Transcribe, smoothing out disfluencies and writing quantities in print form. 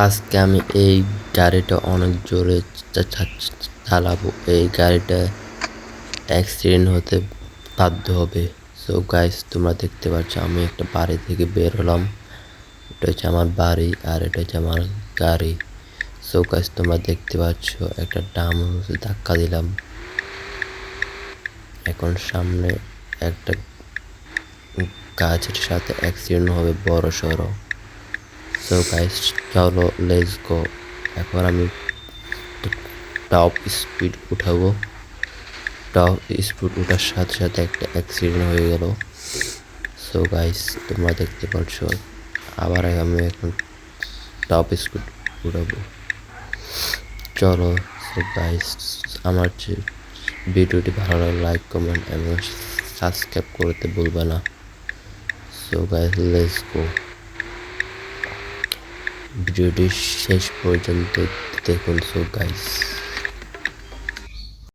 আজকে আমি এই গাড়িটা অনেক জোরে চালাবো। এই গাড়িটা অ্যাক্সিডেন্ট হতে বাধ্য হবে। সো গাইস, তোমরা দেখতে পাচ্ছ আমি একটা বাড়ি থেকে বের হলাম। এটা হচ্ছে আমার বাড়ি আর এটা হচ্ছে আমার গাড়ি। সো গাইস, তোমরা দেখতে পাচ্ছ একটা ডাম ধাক্কা দিলাম। এখন সামনে একটা গাছের সাথে অ্যাক্সিডেন্ট হবে বড় সড়ো। সো গাইস, চলো লেটস গো। এখন আমি টপ স্পিড উঠাবো। টপ স্পিড ওঠার সাথে সাথে একটা অ্যাক্সিডেন্ট হয়ে গেল। সো গাইস, তোমরা দেখতে পাচ্ছ আবার আমি এখন টপ স্পিড উঠাবো। চলো। সো গাইস, আমার যে ভিডিওটি ভালো লাগে লাইক কমেন্ট এবং সাবস্ক্রাইব করতে ভুলবে না। So guys, let's go. ভিডিওটি শেষ পর্যন্ত দেখুন। So guys.